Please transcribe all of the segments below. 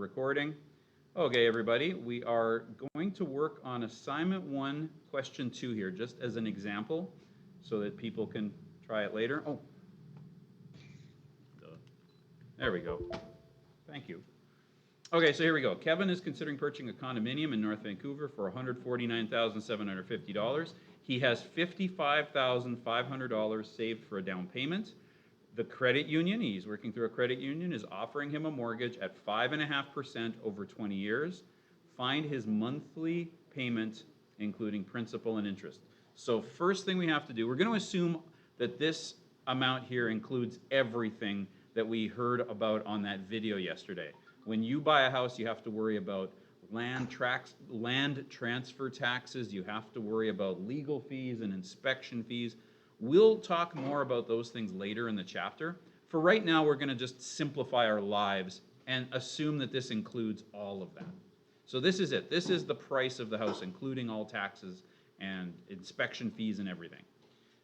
recording. Okay, everybody, we are going to work on assignment 1, question 2 here, just as an example, so that people can try it later. Oh, there we go. Thank you. Okay, so here we go. Kevin is considering purchasing a condominium in North Vancouver for $149,750. He has $55,500 saved for a down payment. The credit union, he's working through a credit union, is offering him a mortgage at 5.5% over 20 years. Find his monthly payment, including principal and interest. So first thing we have to do, we're going to assume that this amount here includes everything that we heard about on that video yesterday. When you buy a house, you have to worry about land transfer taxes, you have to worry about legal fees and inspection fees. We'll talk more about those things later in the chapter. For right now, we're going to just simplify our lives and assume that this includes all of that. So this is it. This is the price of the house, including all taxes and inspection fees and everything.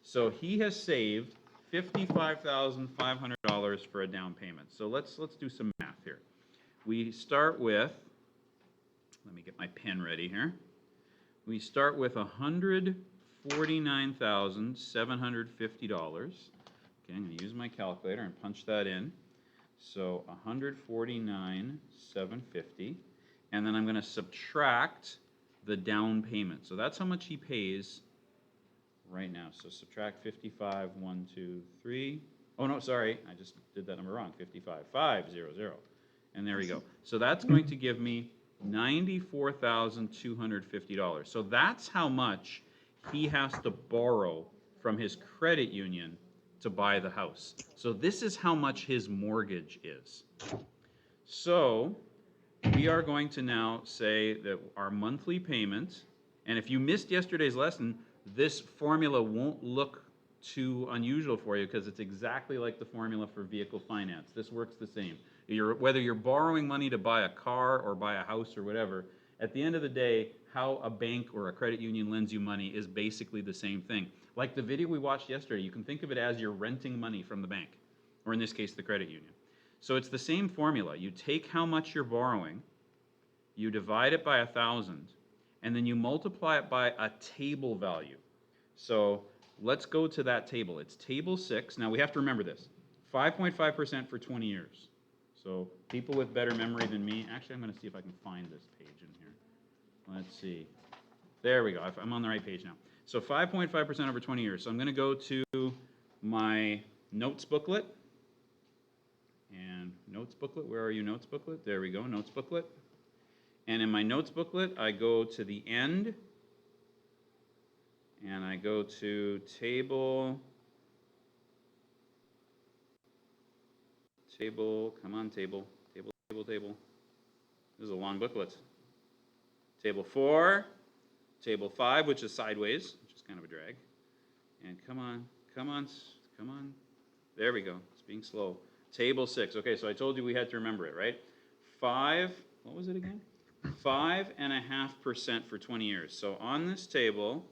So he has saved $55,500 for a down payment. So let's do some math here. We start with, let me get my pen ready here. We start with $149,750. Okay, I'm going to use my calculator and punch that in. So $149,750, and then I'm going to subtract the down payment. So that's how much he pays right now. So subtract 55, 1, 2, 3. Oh no, sorry, I just did that number wrong. 55, 500. And there we go. So that's going to give me $94,250. So that's how much he has to borrow from his credit union to buy the house. So this is how much his mortgage is. So we are going to now say that our monthly payment, and if you missed yesterday's lesson, this formula won't look too unusual for you because it's exactly like the formula for vehicle finance. This works the same. Whether you're borrowing money to buy a car or buy a house or whatever, at the end of the day, how a bank or a credit union lends you money is basically the same thing. Like the video we watched yesterday, you can think of it as you're renting money from the bank, or in this case, the credit union. So it's the same formula. You take how much you're borrowing, you divide it by 1,000, and then you multiply it by a table value. So let's go to that table. It's table 6. Now we have to remember this. 5.5% for 20 years. So people with better memory than me, actually I'm going to see if I can find this page in here. Let's see. There we go. I'm on the right page now. So 5.5% over 20 years. So I'm going to go to my notes booklet. And notes booklet, where are you, notes booklet? There we go, notes booklet. And in my notes booklet, I go to the end. And I go to table, come on, table. This is a long booklet. Table 4, table 5, which is sideways, which is kind of a drag. And come on. There we go. It's being slow. Table 6. Okay, so I told you we had to remember it, right? 5, what was it again? 5.5% for 20 years. So on this table,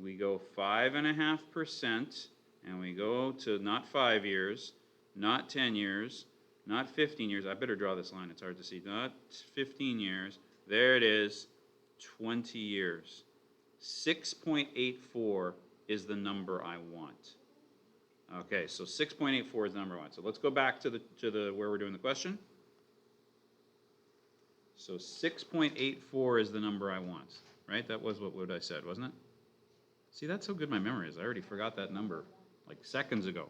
we go 5.5%, and we go to not 5 years, not 10 years, not 15 years. I better draw this line. It's hard to see. Not 15 years. There it is, 20 years. 6.84 is the number I want. Okay, so 6.84 is the number I want. So let's go back to the where we're doing the question. So 6.84 is the number I want, right? That was what I said, wasn't it? See, that's how good my memory is. I already forgot that number like seconds ago.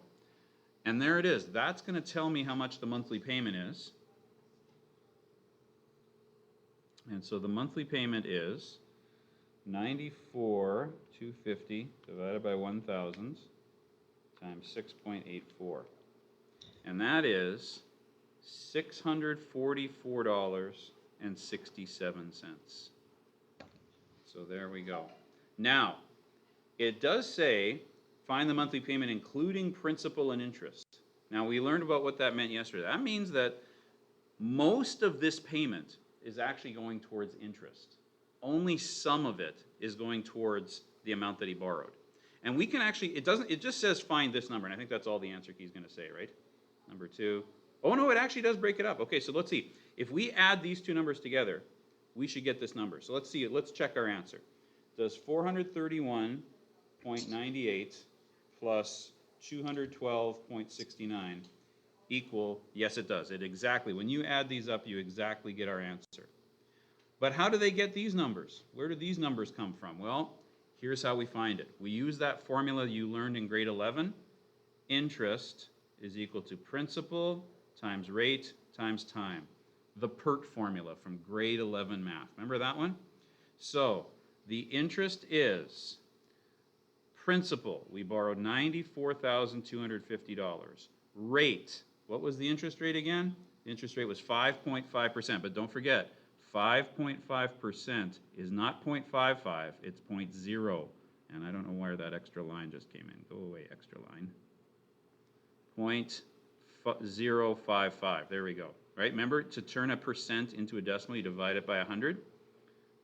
And there it is. That's going to tell me how much the monthly payment is. And so the monthly payment is $94,250 divided by 1,000 times 6.84. And that is $644.67. So there we go. Now, it does say find the monthly payment including principal and interest. Now, we learned about what that meant yesterday. That means that most of this payment is actually going towards interest. Only some of it is going towards the amount that he borrowed. And we can actually, it just says find this number, and I think that's all the answer key's going to say, right? Number 2. Oh no, it actually does break it up. Okay, so let's see. If we add these two numbers together, we should get this number. So let's see it. Let's check our answer. Does 431.98 plus 212.69 equal? Yes, it does. It exactly. When you add these up, you exactly get our answer. But how do they get these numbers? Where do these numbers come from? Well, here's how we find it. We use that formula you learned in grade 11. Interest is equal to principal times rate times time. The PERT formula from grade 11 math. Remember that one? So the interest is principal. We borrowed $94,250. Rate. What was the interest rate again? The interest rate was 5.5%. But don't forget, 5.5% is not 0.55, it's 0.0. And I don't know where that extra line just came in. Go away, extra line. 0.055. There we go. Right? Remember, to turn a percent into a decimal, you divide it by 100.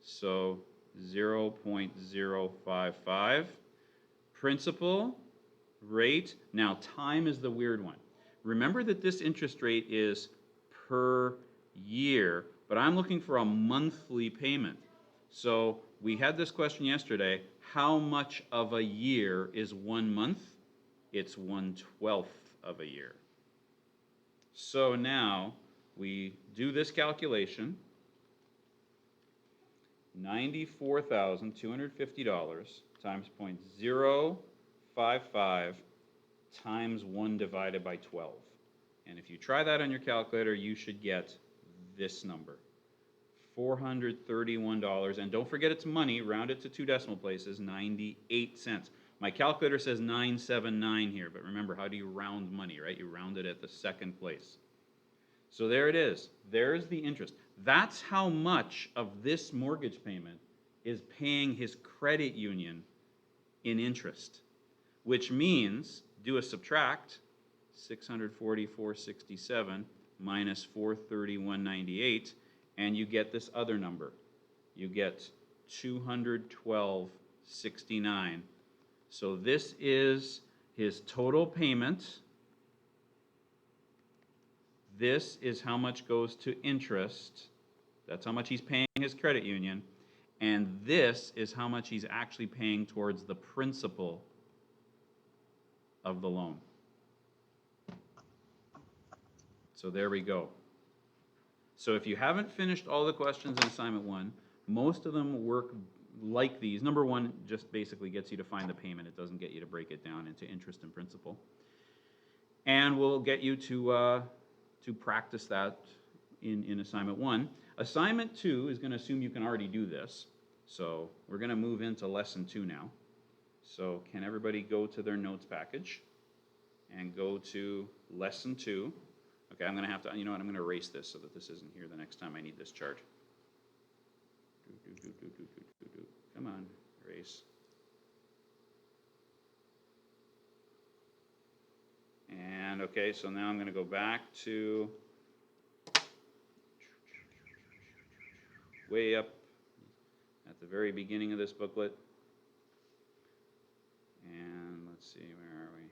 So 0.055. Principal, rate. Now, time is the weird one. Remember that this interest rate is per year, but I'm looking for a monthly payment. So we had this question yesterday. How much of a year is 1 month? It's 1/12 of a year. So now we do this calculation. $94,250 times 0.055 times 1 divided by 12. And if you try that on your calculator, you should get this number. $431. And don't forget it's money. Round it to 2 decimal places, 98 cents. My calculator says 979 here, but remember, how do you round money, right? You round it at the second place. So there it is. There's the interest. That's how much of this mortgage payment is paying his credit union in interest, which means do a subtract, 644.67 minus 431.98, and you get this other number. You get 212.69. So this is his total payment. This is how much goes to interest. That's how much he's paying his credit union. And this is how much he's actually paying towards the principal of the loan. So there we go. So if you haven't finished all the questions in assignment 1, most of them work like these. Number 1 just basically gets you to find the payment. It doesn't get you to break it down into interest and principal. And we'll get you to practice that in assignment 1. Assignment 2 is going to assume you can already do this. So we're going to move into lesson 2 now. So can everybody go to their notes package and go to lesson 2. Okay, I'm going to have to, you know what, I'm going to erase this so that this isn't here the next time I need this chart. Come on, erase. And okay, so now I'm going to go back to way up at the very beginning of this booklet. And let's see, where are we?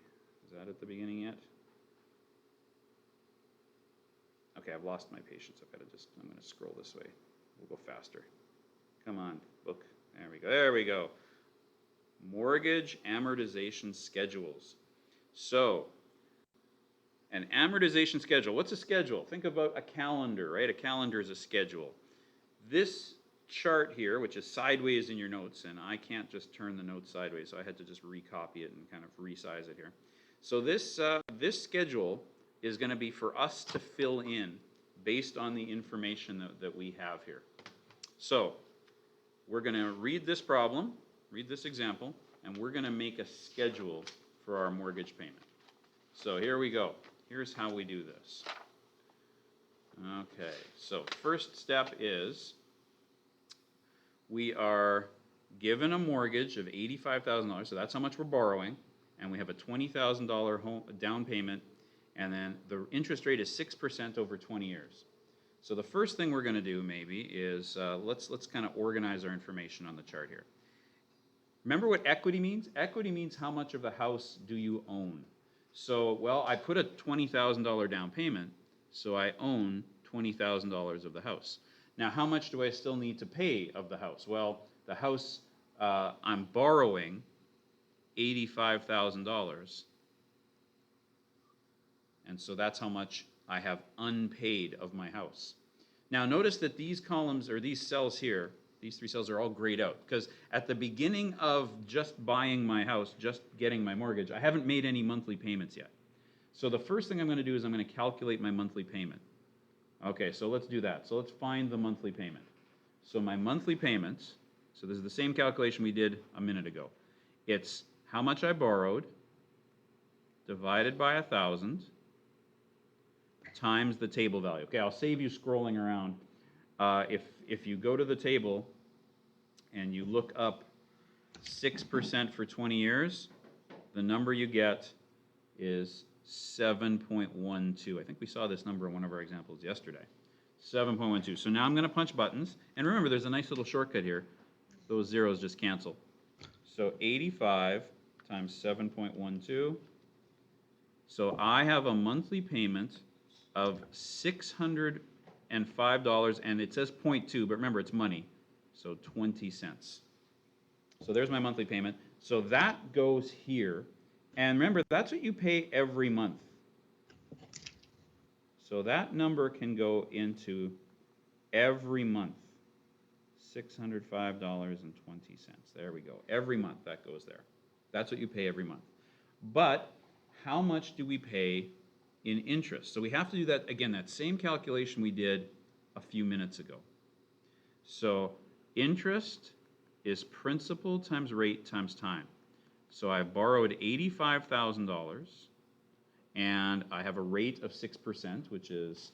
Is that at the beginning yet? Okay, I've lost my patience. I'm going to scroll this way. We'll go faster. Come on, book. There we go. There we go. Mortgage amortization schedules. So, an amortization schedule. What's a schedule? Think about a calendar, right? A calendar is a schedule. This chart here, which is sideways in your notes, and I can't just turn the notes sideways, so I had to just recopy it and kind of resize it here. So this schedule is going to be for us to fill in based on the information that we have here. So we're going to read this problem, read this example, and we're going to make a schedule for our mortgage payment. So here we go. Here's how we do this. Okay, so first step is we are given a mortgage of $85,000, so that's how much we're borrowing, and we have a $20,000 home down payment, and then the interest rate is 6% over 20 years. So the first thing we're going to do maybe is let's kind of organize our information on the chart here. Remember what equity means? Equity means how much of the house do you own. So, well, I put a $20,000 down payment, so I own $20,000 of the house. Now, how much do I still need to pay of the house? Well, the house, I'm borrowing $85,000. And so that's how much I have unpaid of my house. Now, notice that these columns, or these cells here, these three cells are all grayed out, because at the beginning of just buying my house, just getting my mortgage, I haven't made any monthly payments yet. So the first thing I'm going to do is I'm going to calculate my monthly payment. Okay, so let's do that. So let's find the monthly payment. So my monthly payments, so this is the same calculation we did a minute ago. It's how much I borrowed divided by 1,000 times the table value. Okay, I'll save you scrolling around. If you go to the table and you look up 6% for 20 years, the number you get is 7.12. I think we saw this number in one of our examples yesterday. 7.12. So now I'm going to punch buttons. And remember, there's a nice little shortcut here. Those zeros just cancel. So 85 times 7.12. So I have a monthly payment of $605, and it says 0.2, but remember, it's money. So 20 cents. So there's my monthly payment. So that goes here. And remember, that's what you pay every month. So that number can go into every month. $605.20. There we go. Every month that goes there. That's what you pay every month. But how much do we pay in interest? So we have to do that, again, that same calculation we did a few minutes ago. So interest is principal times rate times time. So I borrowed $85,000, and I have a rate of 6%, which is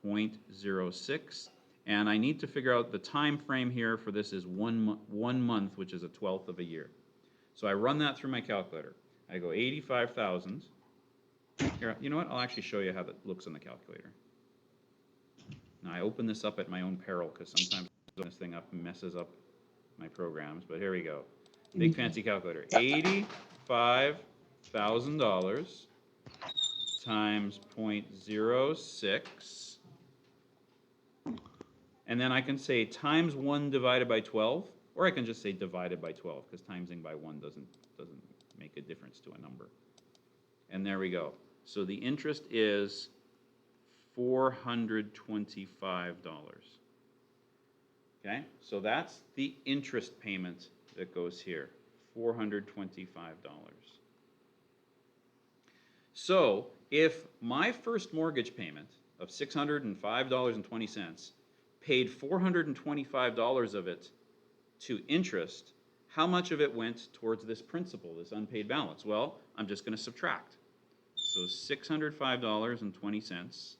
0.06. And I need to figure out the time frame here for this is 1 month, which is a 12th of a year. So I run that through my calculator. I go 85,000. Here, you know what? I'll actually show you how that looks on the calculator. Now, I open this up at my own peril, because sometimes this thing up messes up my programs. But here we go. Big fancy calculator. $85,000 times 0.06. And then I can say times 1 divided by 12, or I can just say divided by 12, because timesing by 1 doesn't make a difference to a number. And there we go. So the interest is $425. Okay, so that's the interest payment that goes here, $425. So if my first mortgage payment of $605.20 paid $425 of it to interest, how much of it went towards this principal, this unpaid balance? Well, I'm just going to subtract. So $605.20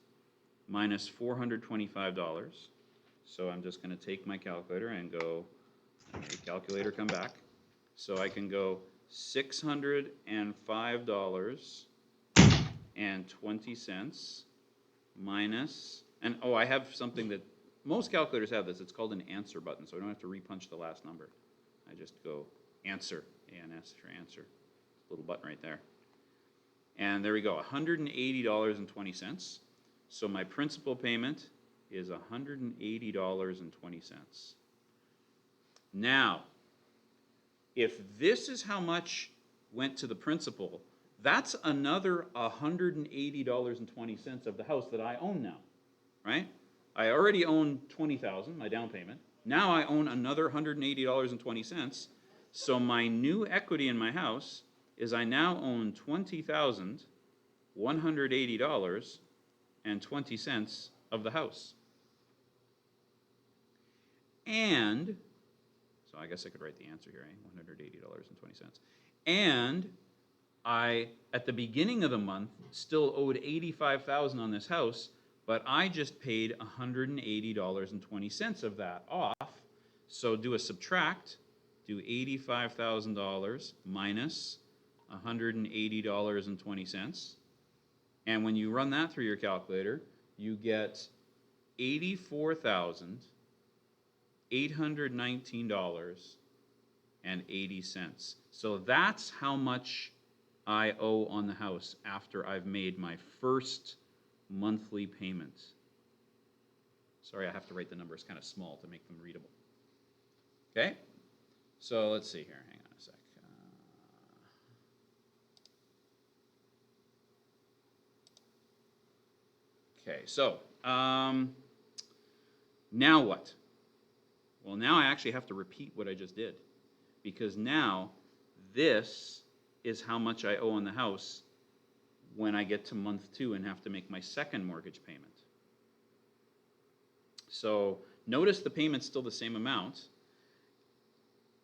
minus $425. So I'm just going to take my calculator and go, the calculator come back. So I can go $605.20 minus, and oh, I have something that most calculators have this. It's called an answer button, so I don't have to repunch the last number. I just go answer, ANS for answer. Little button right there. And there we go, $180.20. So my principal payment is $180.20. Now, if this is how much went to the principal, that's another $180.20 of the house that I own now, right? I already own $20,000, my down payment. Now I own another $180.20. So my new equity in my house is I now own $20,180.20 of the house. And, so I guess I could write the answer here, $180.20. And I, at the beginning of the month, still owed $85,000 on this house, but I just paid $180.20 of that off. So do a subtract, do $85,000 minus $180.20. And when you run that through your calculator, you get $84,819.80. So that's how much I owe on the house after I've made my first monthly payment. Sorry, I have to write the numbers kind of small to make them readable. Okay, so let's see here. Hang on a sec. Okay, so now what? Well, now I actually have to repeat what I just did, because now this is how much I owe on the house when I get to month 2 and have to make my second mortgage payment. So notice the payment's still the same amount,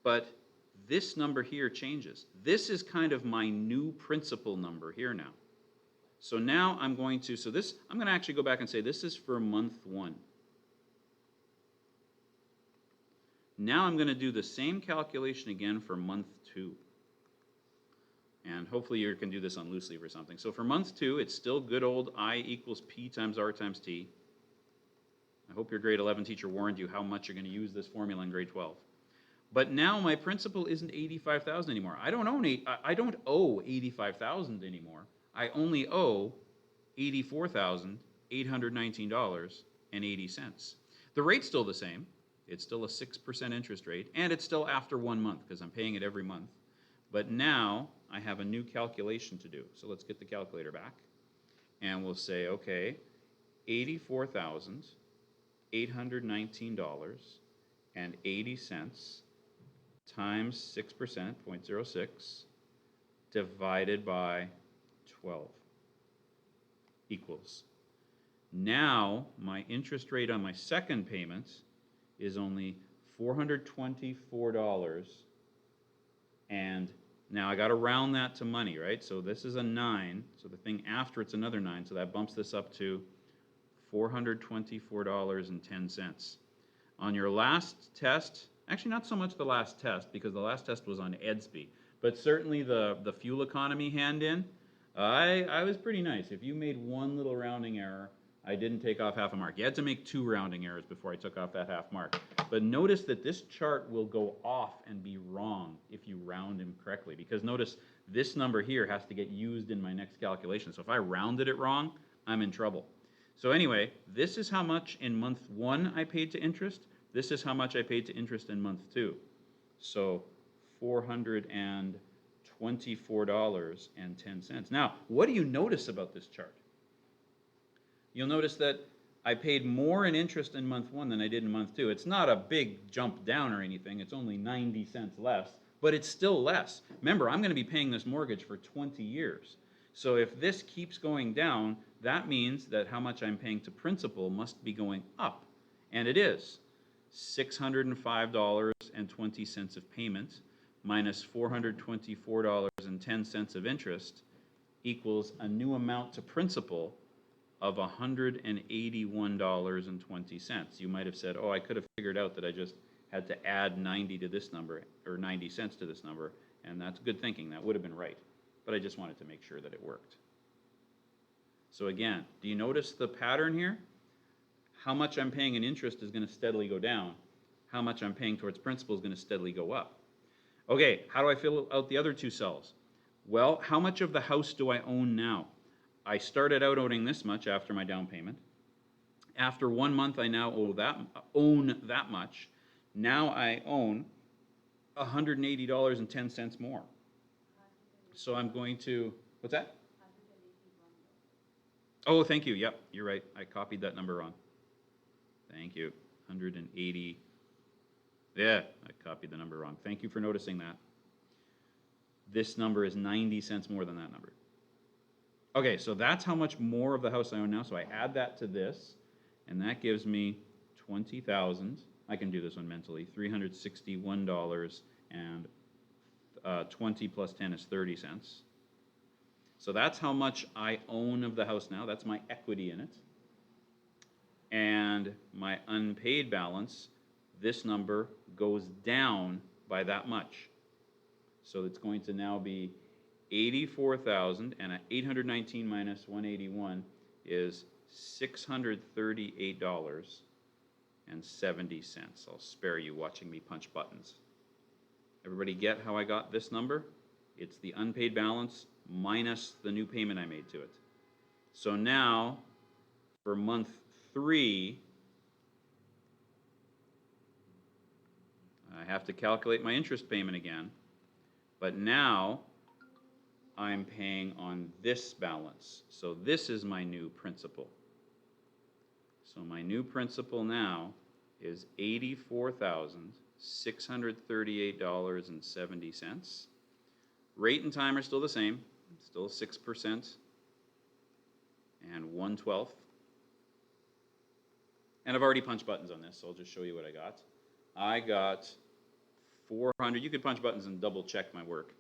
but this number here changes. This is kind of my new principal number here now. So now I'm going to actually go back and say this is for month 1. Now I'm going to do the same calculation again for month 2. And hopefully you can do this on loose leaf or something. So for month 2, it's still good old I equals P times R times T. I hope your grade 11 teacher warned you how much you're going to use this formula in grade 12. But now my principal isn't $85,000 anymore. I don't owe $85,000 anymore. I only owe $84,819.80. The rate's still the same. It's still a 6% interest rate, and it's still after 1 month because I'm paying it every month. But now I have a new calculation to do. So let's get the calculator back. And we'll say, okay, $84,819.80 times 6%, 0.06, divided by 12 equals. Now my interest rate on my second payment is only $424, and now I got to round that to money, right? So this is a 9, so the thing after it's another 9, so that bumps this up to $424.10. On your last test, actually not so much the last test, because the last test was on EDSB, but certainly the fuel economy hand-in, I was pretty nice. If you made one little rounding error, I didn't take off half a mark. You had to make 2 rounding errors before I took off that half mark. But notice that this chart will go off and be wrong if you round them correctly, because notice this number here has to get used in my next calculation. So if I rounded it wrong, I'm in trouble. So anyway, this is how much in month 1 I paid to interest. This is how much I paid to interest in month 2. So $424.10. Now, what do you notice about this chart? You'll notice that I paid more in interest in month 1 than I did in month 2. It's not a big jump down or anything. It's only 90 cents less, but it's still less. Remember, I'm going to be paying this mortgage for 20 years. So if this keeps going down, that means that how much I'm paying to principal must be going up. And it is. $605.20 of payment minus $424.10 of interest equals a new amount to principal of $181.20. You might have said, oh, I could have figured out that I just had to add 90 to this number, or 90 cents to this number, and that's good thinking. That would have been right. But I just wanted to make sure that it worked. So again, do you notice the pattern here? How much I'm paying in interest is going to steadily go down. How much I'm paying towards principal is going to steadily go up. Okay, how do I fill out the other 2 cells? Well, how much of the house do I own now? I started out owning this much after my down payment. After 1 month, I now own that much. Now I own $180.10 more. So I'm going to, what's that? Oh, thank you. Yep, you're right. I copied that number wrong. Thank you. 180. Yeah, I copied the number wrong. Thank you for noticing that. This number is 90 cents more than that number. Okay, so that's how much more of the house I own now. So I add that to this, and that gives me $20,000. I can do this one mentally. $361, and 20 plus 10 is 30 cents. So that's how much I own of the house now. That's my equity in it. And my unpaid balance, this number goes down by that much. So it's going to now be 84,000, and 819 minus 181 is $638.70. I'll spare you watching me punch buttons. Everybody get how I got this number? It's the unpaid balance minus the new payment I made to it. So now, for month 3, have to calculate my interest payment again, but now I'm paying on this balance. So this is my new principal. So my new principal now is $84,638.70. Rate and time are still the same, still 6% and 1/12. And I've already punched buttons on this, so I'll just show you what I got. I got 400, you could punch buttons and double check my work,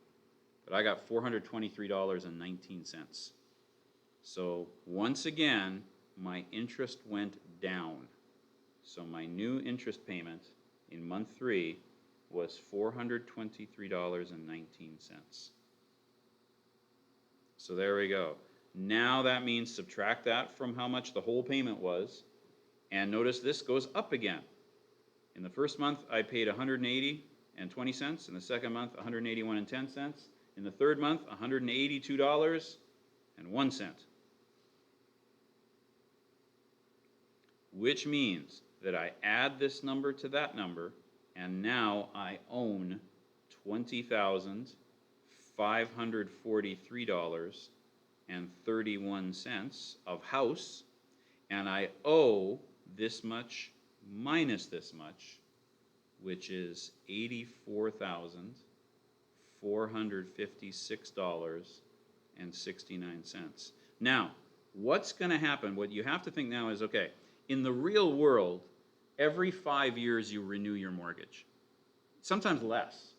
but I got $423.19. So once again, my interest went down. So my new interest payment in month 3 was $423.19. So there we go. Now that means subtract that from how much the whole payment was, and notice this goes up again. In the first month, I paid $180.20. In the second month, $181.10. In the third month, $182.01. Which means that I add this number to that number, and now I own $20,543.31 of house, and I owe this much minus this much, which is $84,456.69. Now, what's going to happen? What you have to think now is, okay, in the real world, every 5 years you renew your mortgage. Sometimes less,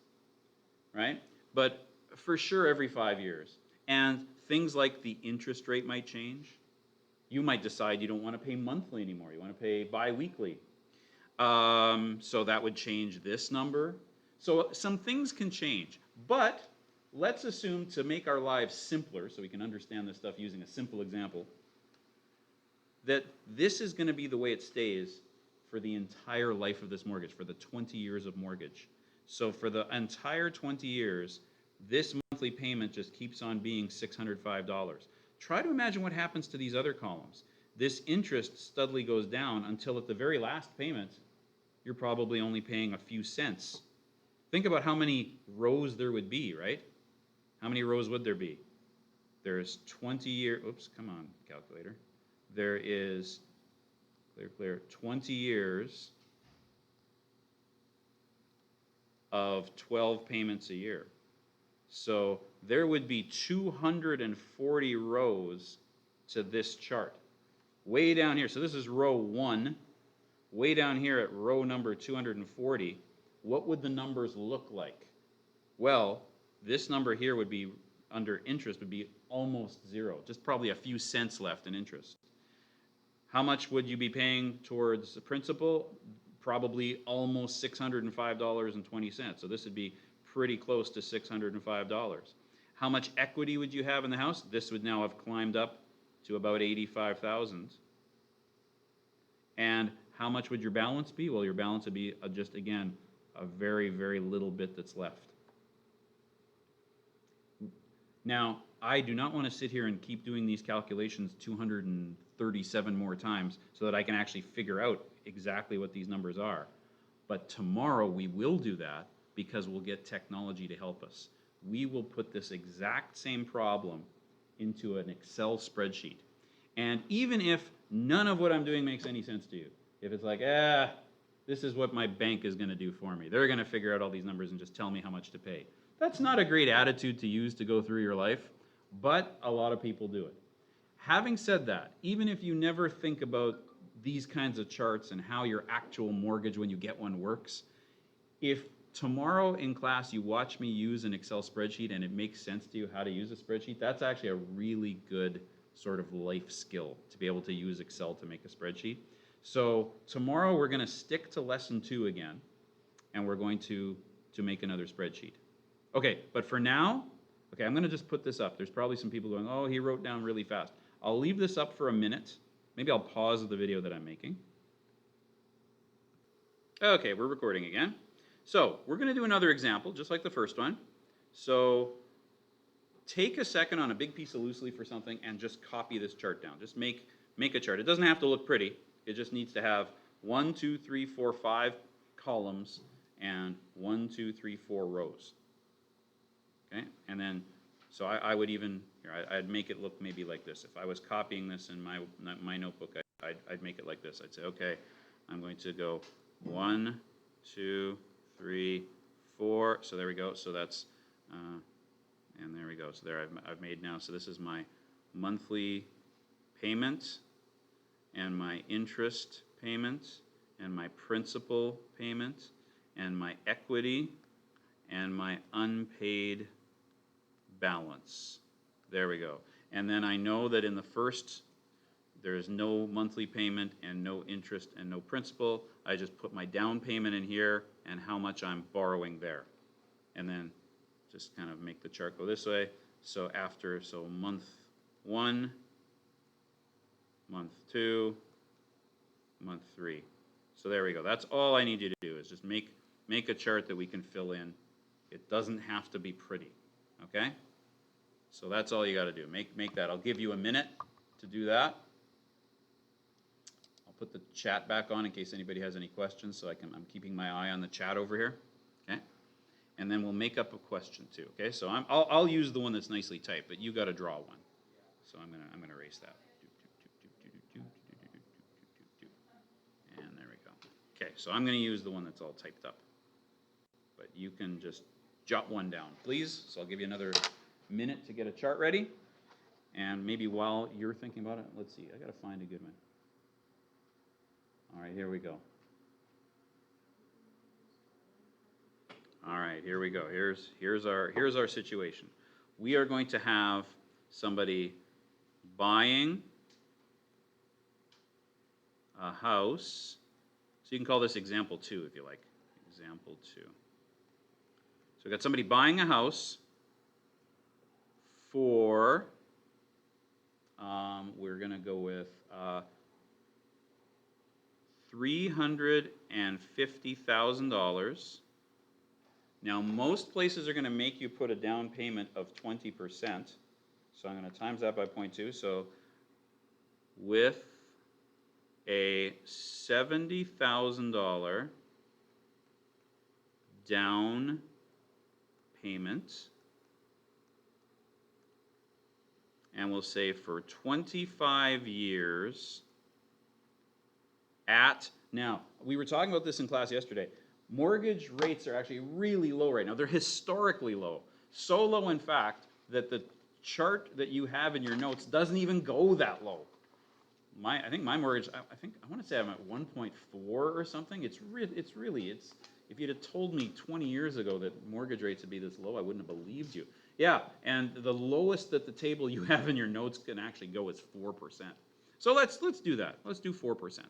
right? But for sure every 5 years. And things like the interest rate might change. You might decide you don't want to pay monthly anymore. You want to pay bi-weekly. So that would change this number. So some things can change. But let's assume, to make our lives simpler, so we can understand this stuff using a simple example, that this is going to be the way it stays for the entire life of this mortgage, for the 20 years of mortgage. So for the entire 20 years, this monthly payment just keeps on being $605. Try to imagine what happens to these other columns. This interest steadily goes down until at the very last payment, you're probably only paying a few cents. Think about how many rows there would be, right? How many rows would there be? There's 20 years, oops, come on, calculator. There is, clear, 20 years of 12 payments a year. So there would be 240 rows to this chart. Way down here, so this is row 1. Way down here at row number 240, what would the numbers look like? Well, this number here would be, under interest, would be almost zero, just probably a few cents left in interest. How much would you be paying towards the principal? Probably almost $605.20. So this would be pretty close to $605. How much equity would you have in the house? This would now have climbed up to about $85,000. And how much would your balance be? Well, your balance would be just, again, a very, very little bit that's left. Now, I do not want to sit here and keep doing these calculations 237 more times so that I can actually figure out exactly what these numbers are. But tomorrow we will do that because we'll get technology to help us. We will put this exact same problem into an Excel spreadsheet. And even if none of what I'm doing makes any sense to you, if it's like, this is what my bank is going to do for me. They're going to figure out all these numbers and just tell me how much to pay. That's not a great attitude to use to go through your life, but a lot of people do it. Having said that, even if you never think about these kinds of charts and how your actual mortgage when you get one works, if tomorrow in class you watch me use an Excel spreadsheet and it makes sense to you how to use a spreadsheet, that's actually a really good sort of life skill to be able to use Excel to make a spreadsheet. So tomorrow we're going to stick to lesson 2 again, and we're going to make another spreadsheet. Okay, but for now, okay, I'm going to just put this up. There's probably some people going, oh, he wrote down really fast. I'll leave this up for a minute. Maybe I'll pause the video that I'm making. Okay, we're recording again. So we're going to do another example, just like the first one. So take a second on a big piece of loose leaf or something and just copy this chart down. Just make a chart. It doesn't have to look pretty. It just needs to have 1, 2, 3, 4, 5 columns and 1, 2, 3, 4 rows. Okay, and then, so I would even, here, I'd make it look maybe like this. If I was copying this in my notebook, I'd make it like this. I'd say, okay, I'm going to go 1, 2, 3, 4. So there we go. So that's, and there we go. So there I've made now. So this is my monthly payment, and my interest payment, and my principal payment, and my equity, and my unpaid balance. There we go. And then I know that in the first, there is no monthly payment and no interest and no principal. I just put my down payment in here and how much I'm borrowing there. And then just kind of make the chart go this way. So after, so month 1, month 2, month 3. So there we go. That's all I need you to do is just make a chart that we can fill in. It doesn't have to be pretty, okay? So that's all you got to do. Make that. I'll give you a minute to do that. I'll put the chat back on in case anybody has any questions, so I'm keeping my eye on the chat over here, okay? And then we'll make up a question too, okay? So I'll use the one that's nicely typed, but you got to draw one. So I'm gonna erase that. And there we go. Okay, so I'm gonna use the one that's all typed up. But you can just jot one down, please. So I'll give you another minute to get a chart ready. And maybe while you're thinking about it, let's see, I gotta find a good one. All right, here we go. All right, here we go. Here's our situation. We are going to have somebody buying a house. So you can call this example 2 if you like. Example 2. So we've got somebody buying a house for, we're going to go with $350,000. Now, most places are going to make you put a down payment of 20%. So I'm going to times that by 0.2. So with a $70,000 down payment, and we'll say for 25 years at, now, we were talking about this in class yesterday. Mortgage rates are actually really low right now. They're historically low. So low, in fact, that the chart that you have in your notes doesn't even go that low. I think my mortgage, I want to say I'm at 1.4 or something. It's really, if you'd have told me 20 years ago that mortgage rates would be this low, I wouldn't have believed you. Yeah, and the lowest that the table you have in your notes can actually go is 4%. So let's do that. Let's do 4%.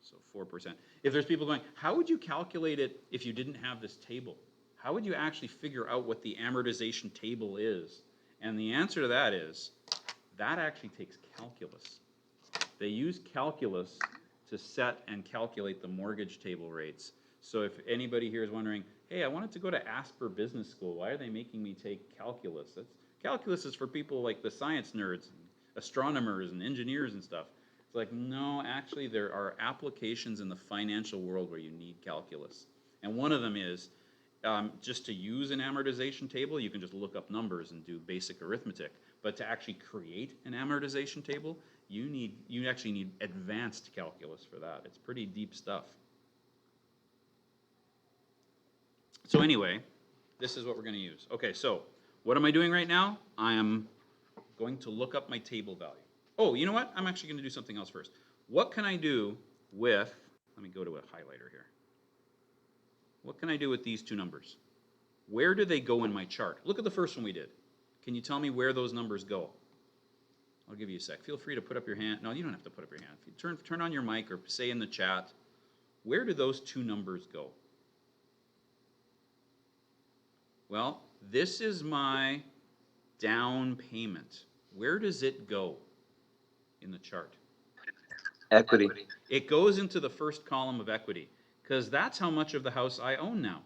So 4%. If there's people going, how would you calculate it if you didn't have this table? How would you actually figure out what the amortization table is? And the answer to that is, that actually takes calculus. They use calculus to set and calculate the mortgage table rates. So if anybody here is wondering, hey, I wanted to go to Asper Business School, why are they making me take calculus? Calculus is for people like the science nerds, and astronomers and engineers and stuff. It's like, no, actually there are applications in the financial world where you need calculus. And one of them is, just to use an amortization table, you can just look up numbers and do basic arithmetic. But to actually create an amortization table, you actually need advanced calculus for that. It's pretty deep stuff. So anyway, this is what we're going to use. Okay, so what am I doing right now? I am going to look up my table value. Oh, you know what? I'm actually going to do something else first. What can I do with, let me go to a highlighter here. What can I do with these two numbers? Where do they go in my chart? Look at the first one we did. Can you tell me where those numbers go? I'll give you a sec. Feel free to put up your hand. No, you don't have to put up your hand. If you turn on your mic or say in the chat, where do those two numbers go? Well, this is my down payment. Where does it go in the chart? Equity. It goes into the first column of equity because that's how much of the house I own now,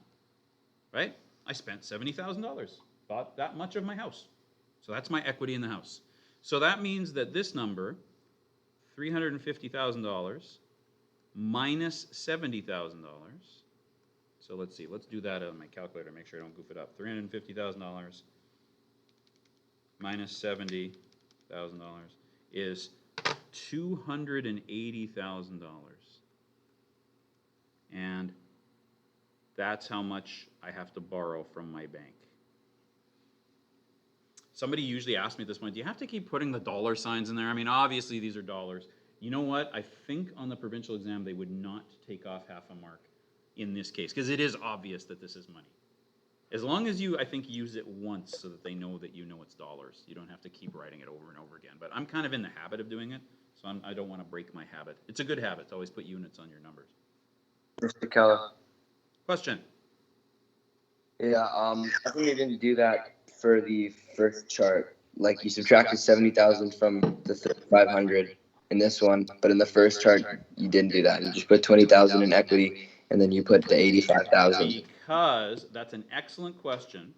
right? I spent $70,000, bought that much of my house. So that's my equity in the house. So that means that this number, $350,000, minus $70,000. So let's see, let's do that on my calculator, make sure I don't goof it up. $350,000 minus $70,000 is $280,000. And that's how much I have to borrow from my bank. Somebody usually asks me at this point, do you have to keep putting the dollar signs in there? I mean, obviously these are dollars. You know what? I think on the provincial exam they would not take off half a mark in this case, because it is obvious that this is money. As long as you, I think, use it once so that they know that you know it's dollars. You don't have to keep writing it over and over again. But I'm kind of in the habit of doing it, so I don't want to break my habit. It's a good habit to always put units on your numbers. Mr. Keller. Question? Yeah, I think you didn't do that for the first chart. Like you subtracted 70,000 from the 3,500 in this one, but in the first chart you didn't do that. You just put 20,000 in equity, and then you put the 85,000. Because that's an excellent question,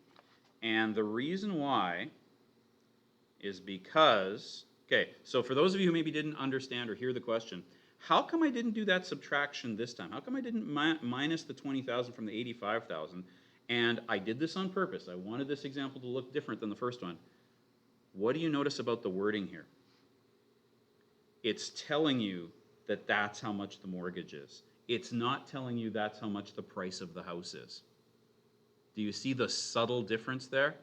and the reason why is because, okay, so for those of you who maybe didn't understand or hear the question, how come I didn't do that subtraction this time? How come I didn't minus the 20,000 from the 85,000? And I did this on purpose. I wanted this example to look different than the first one. What do you notice about the wording here? It's telling you that that's how much the mortgage is. It's not telling you that's how much the price of the house is. Do you see the subtle difference there?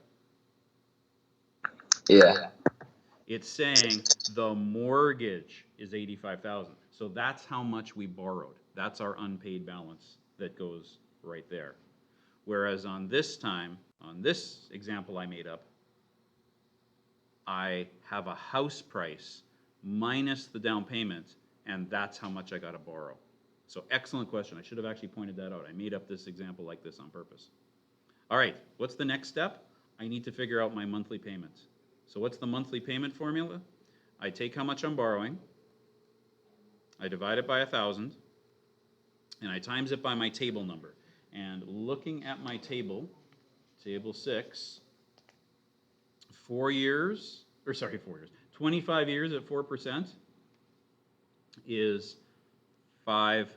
Yeah. It's saying the mortgage is 85,000. So that's how much we borrowed. That's our unpaid balance that goes right there. Whereas on this example I made up, I have a house price minus the down payment, and that's how much I got to borrow. So excellent question. I should have actually pointed that out. I made up this example like this on purpose. All right, what's the next step? I need to figure out my monthly payments. So what's the monthly payment formula? I take how much I'm borrowing, I divide it by 1,000, and I times it by my table number. And looking at my table, table 6, 25 years at 4% is 5.26.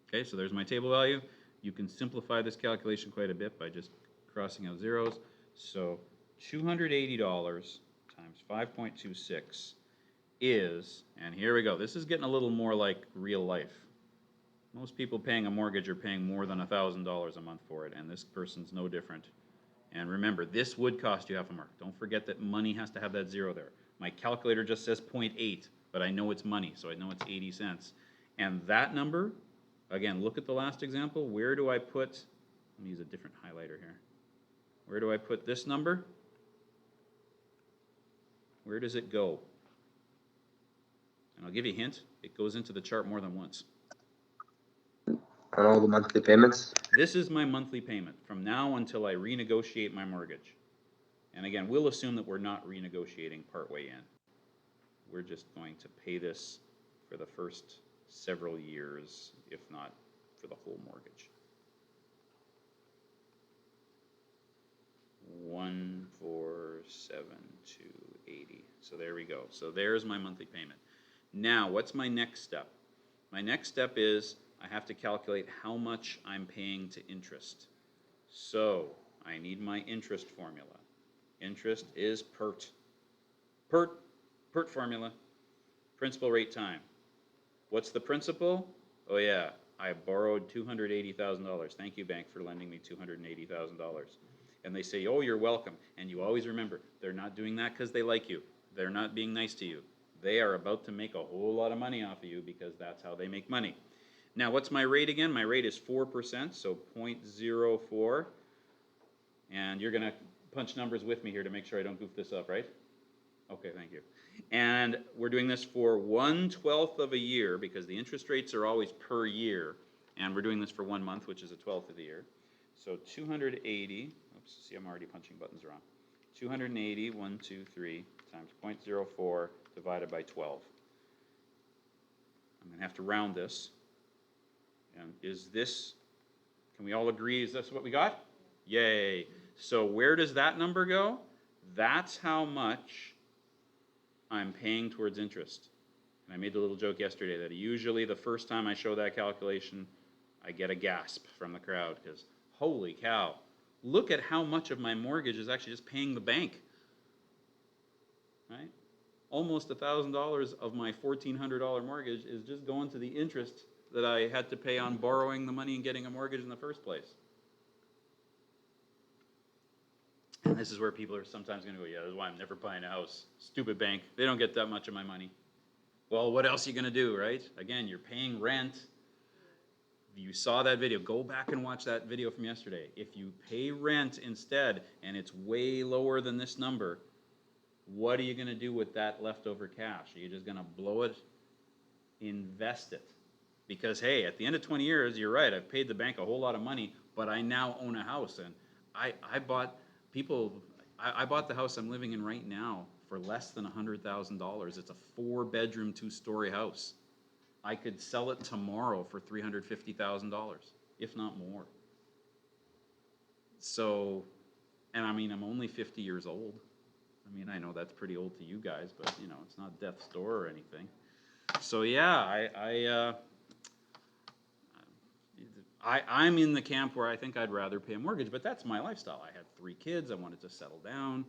Okay, so there's my table value. You can simplify this calculation quite a bit by just crossing out zeros. So $280 times 5.26 is, and here we go, this is getting a little more like real life. Most people paying a mortgage are paying more than $1,000 a month for it, and this person's no different. And remember, this would cost you half a mark. Don't forget that money has to have that zero there. My calculator just says 0.8, but I know it's money, so I know it's 80 cents. And that number, again, look at the last example. Where do I put, let me use a different highlighter here. Where do I put this number? Where does it go? And I'll give you a hint. It goes into the chart more than once. On all the monthly payments? This is my monthly payment from now until I renegotiate my mortgage. And again, we'll assume that we're not renegotiating partway in. We're just going to pay this for the first several years, if not for the whole mortgage. 147,280. So there we go. So there's my monthly payment. Now, what's my next step? My next step is I have to calculate how much I'm paying to interest. So I need my interest formula. Interest is PERT. PERT formula. Principal rate time. What's the principal? Oh yeah, I borrowed $280,000. Thank you, bank, for lending me $280,000. And they say, oh, you're welcome. And you always remember, they're not doing that because they like you. They're not being nice to you. They are about to make a whole lot of money off of you because that's how they make money. Now, what's my rate again? My rate is 4%, so 0.04. And you're going to punch numbers with me here to make sure I don't goof this up, right? Okay, thank you. And we're doing this for 1/12 of a year because the interest rates are always per year. And we're doing this for 1 month, which is a 12th of the year. So 280, oops, see, I'm already punching buttons wrong. 280, 1, 2, 3, times 0.04 divided by 12. I'm going to have to round this. And is this, can we all agree, is this what we got? Yay. So where does that number go? That's how much I'm paying towards interest. And I made the little joke yesterday that usually the first time I show that calculation, I get a gasp from the crowd because holy cow, look at how much of my mortgage is actually just paying the bank, right? Almost $1,000 of my $1,400 mortgage is just going to the interest that I had to pay on borrowing the money and getting a mortgage in the first place. And this is where people are sometimes going to go, yeah, that's why I'm never buying a house. Stupid bank. They don't get that much of my money. Well, what else are you going to do, right? Again, you're paying rent. You saw that video. Go back and watch that video from yesterday. If you pay rent instead and it's way lower than this number, what are you going to do with that leftover cash? Are you just going to blow it? Invest it. Because, hey, at the end of 20 years, you're right, I've paid the bank a whole lot of money, but I now own a house. And I bought the house I'm living in right now for less than $100,000. It's a 4-bedroom, 2-story house. I could sell it tomorrow for $350,000, if not more. So, and I mean, I'm only 50 years old. I mean, I know that's pretty old to you guys, but you know, it's not death's door or anything. So yeah, I'm in the camp where I think I'd rather pay a mortgage, but that's my lifestyle. I had 3 kids. I wanted to settle down.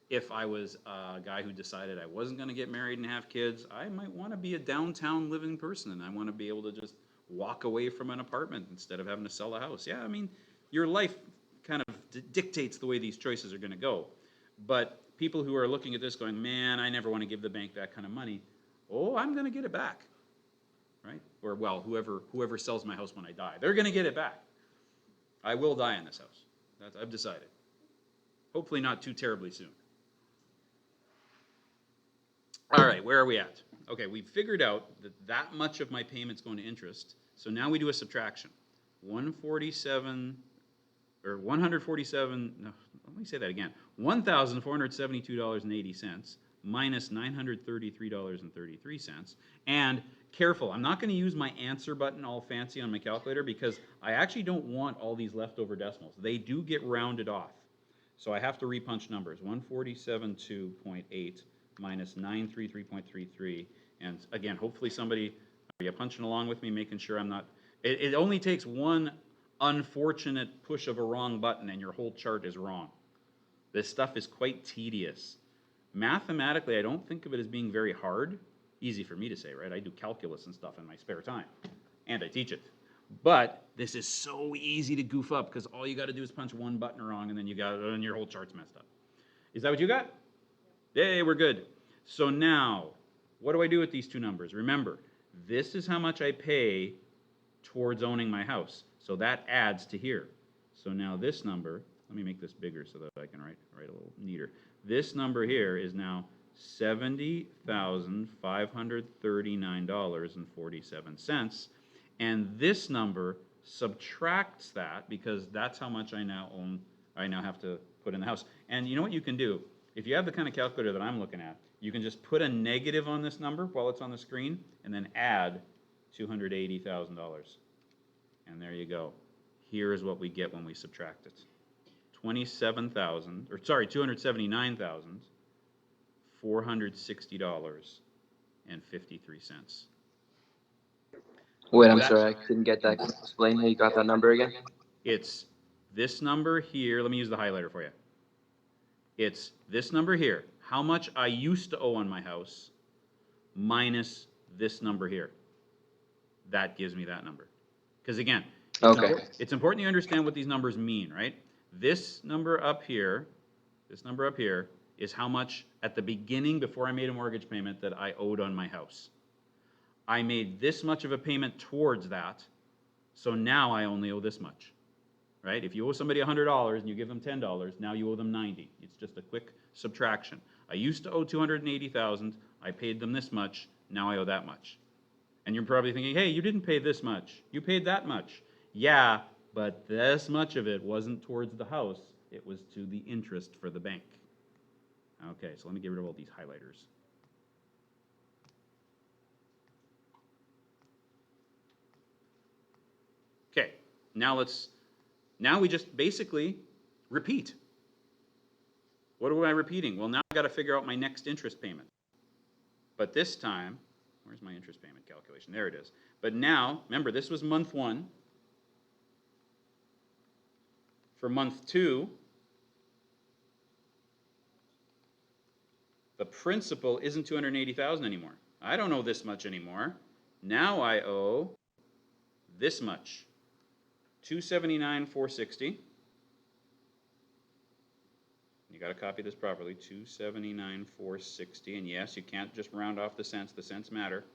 If I was a guy who decided I wasn't going to get married and have kids, I might want to be a downtown living person, and I want to be able to just walk away from an apartment instead of having to sell a house. Yeah, I mean, your life kind of dictates the way these choices are going to go. But people who are looking at this going, man, I never want to give the bank that kind of money. Oh, I'm going to get it back, right? Or, well, whoever sells my house when I die, they're going to get it back. I will die in this house. I've decided. Hopefully not too terribly soon. All right, where are we at? Okay, we've figured out that much of my payment's going to interest. So now we do a subtraction. 147, or 147, no, let me say that again. $1,472.80 minus $933.33. And careful, I'm not going to use my answer button all fancy on my calculator because I actually don't want all these leftover decimals. They do get rounded off. So I have to repunch numbers. 147.2.8 minus 933.33. And again, hopefully somebody, are you punching along with me, making sure I'm not, it only takes one unfortunate push of a wrong button and your whole chart is wrong. This stuff is quite tedious. Mathematically, I don't think of it as being very hard. Easy for me to say, right? I do calculus and stuff in my spare time, and I teach it. But this is so easy to goof up because all you got to do is punch one button wrong, and then and your whole chart's messed up. Is that what you got? Yay, we're good. So now, what do I do with these two numbers? Remember, this is how much I pay towards owning my house. So that adds to here. So now this number, let me make this bigger so that I can write a little neater. This number here is now $70,539.47. And this number subtracts that because that's how much I now own, I now have to put in the house. And you know what you can do? If you have the kind of calculator that I'm looking at, you can just put a negative on this number while it's on the screen and then add $280,000. And there you go. Here is what we get when we subtract it. $27,460.53. Wait, I'm sorry, I didn't get that. Explain how you got that number again. It's this number here. Let me use the highlighter for you. It's this number here, how much I used to owe on my house, minus this number here. That gives me that number. Because again, it's important you understand what these numbers mean, right? This number up here is how much at the beginning, before I made a mortgage payment, that I owed on my house. I made this much of a payment towards that, so now I only owe this much. Right? If you owe somebody $100 and you give them $10, now you owe them $90. It's just a quick subtraction. I used to owe $280,000. I paid them this much. Now I owe that much. And you're probably thinking, hey, you didn't pay this much. You paid that much. Yeah, but this much of it wasn't towards the house. It was to the interest for the bank. Okay, so let me get rid of all these highlighters. Okay, now we just basically repeat. What am I repeating? Well, now I've got to figure out my next interest payment. But this time, where's my interest payment calculation? There it is. But now, remember, this was month 1. For month 2, the principal isn't $280,000 anymore. I don't owe this much anymore. Now I owe this much, $279,460. You got to copy this properly, $279,460. And yes, you can't just round off the cents matter,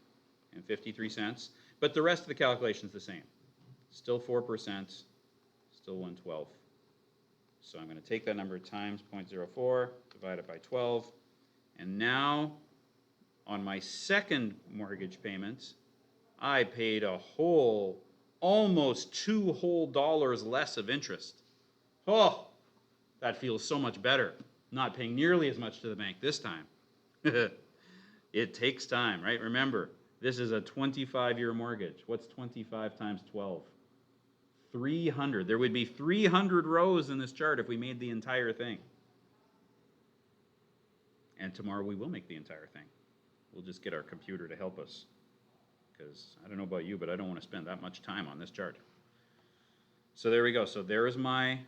and 53 cents. But the rest of the calculation is the same. Still 4%, still 112. So I'm going to take that number times 0.04, divide it by 12, and now on my second mortgage payment, I paid a whole, almost $2 whole less of interest. Oh, that feels so much better. Not paying nearly as much to the bank this time. It takes time, right? Remember, this is a 25-year mortgage. What's 25 times 12? 300. There would be 300 rows in this chart if we made the entire thing. And tomorrow we will make the entire thing. We'll just get our computer to help us. Because I don't know about you, but I don't want to spend that much time on this chart. So there we go. So there's my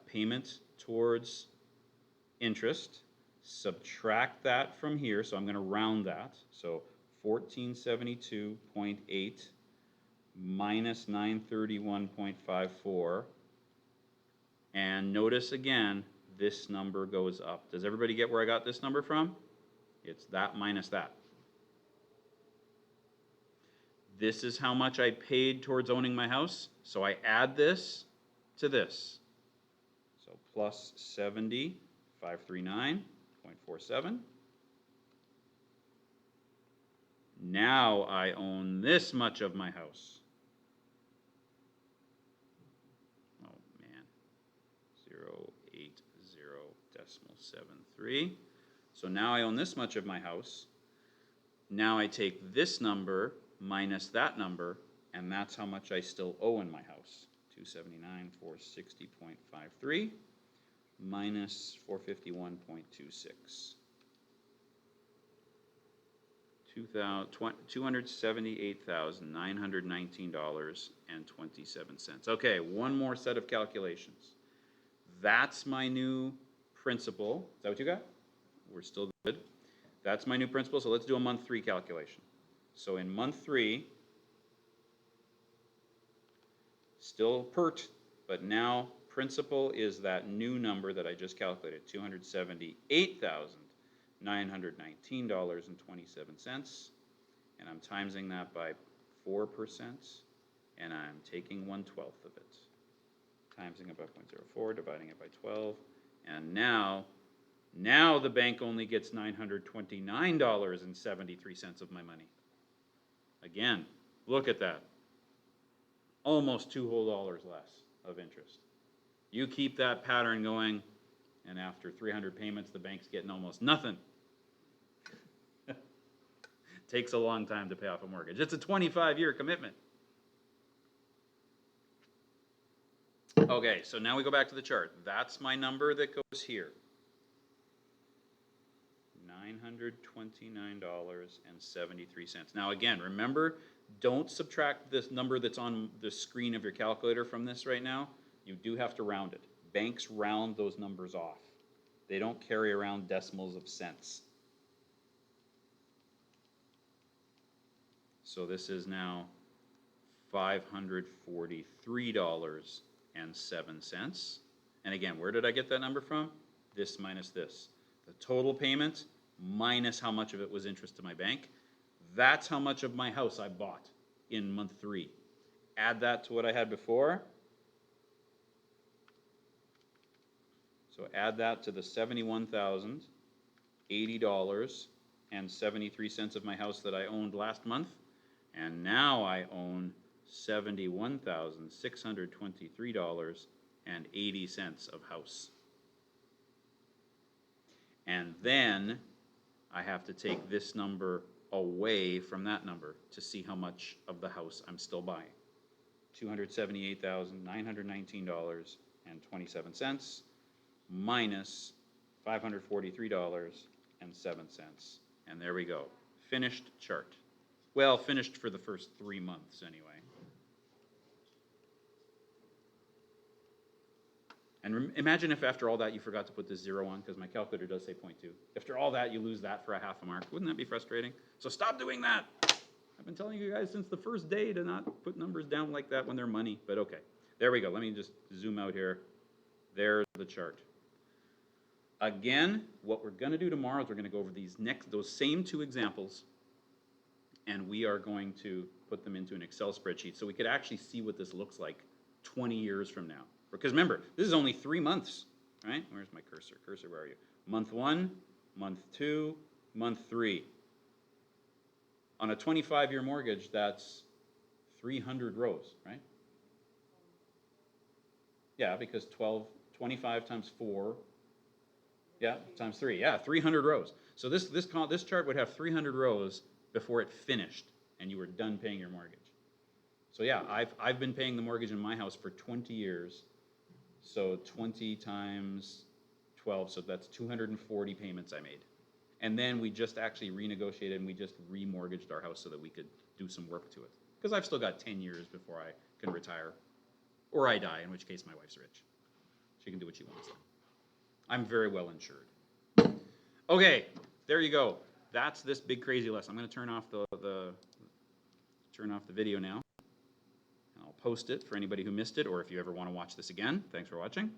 payment towards interest. Subtract that from here. So I'm going to round that. So 1472.8 minus 931.54. And notice again, this number goes up. Does everybody get where I got this number from? It's that minus that. This is how much I paid towards owning my house. So I add this to this. So plus 70,539.47. Now I own this much of my house. Oh man, 0.80.73. So now I own this much of my house. Now I take this number minus that number, and that's how much I still owe in my house. 279,460.53 minus 451.26. $278,919.27. Okay, one more set of calculations. That's my new principal. Is that what you got? We're still good. That's my new principal, so let's do a month 3 calculation. So in month 3, still PERT, but now principal is that new number that I just calculated, $278,919.27, and I'm timesing that by 4%, and I'm taking 1/12 of it. Timesing it by 0.04, dividing it by 12, and now the bank only gets $929.73 of my money. Again, look at that. Almost $2 whole less of interest. You keep that pattern going, and after 300 payments, the bank's getting almost nothing. Takes a long time to pay off a mortgage. It's a 25-year commitment. Okay, so now we go back to the chart. That's my number that goes here. $929.73. Now again, remember, don't subtract this number that's on the screen of your calculator from this right now. You do have to round it. Banks round those numbers off. They don't carry around decimals of cents. So this is now $543.07. And again, where did I get that number from? This minus this. The total payment minus how much of it was interest to my bank. That's how much of my house I bought in month 3. Add that to what I had before. So add that to the $71,080.73 of my house that I owned last month. And now I own $71,623.80 of house. And then I have to take this number away from that number to see how much of the house I'm still buying. $278,919.27 minus $543.07. And there we go. Finished chart. Well, finished for the first 3 months anyway. And imagine if after all that you forgot to put this 0 on, because my calculator does say 0.2. After all that, you lose that for a half a mark. Wouldn't that be frustrating? So stop doing that. I've been telling you guys since the first day to not put numbers down like that when they're money, but okay. There we go. Let me just zoom out here. There's the chart. Again, what we're going to do tomorrow is we're going to go over those same 2 examples, and we are going to put them into an Excel spreadsheet so we could actually see what this looks like 20 years from now. Because remember, this is only 3 months, right? Where's my cursor? Cursor, where are you? Month 1, month 2, month 3. On a 25-year mortgage, that's 300 rows, right? Yeah, because 25 times 4, yeah, times 3, yeah, 300 rows. So this chart would have 300 rows before it finished, and you were done paying your mortgage. So yeah, I've been paying the mortgage in my house for 20 years. So 20 times 12, so that's 240 payments I made. And then we just actually renegotiated and we just remortgaged our house so that we could do some work to it. Because I've still got 10 years before I can retire. Or I die, in which case my wife's rich. She can do what she wants. I'm very well insured. Okay, there you go. That's this big crazy lesson. I'm going to turn off the video now. I'll post it for anybody who missed it, or if you ever want to watch this again. Thanks for watching.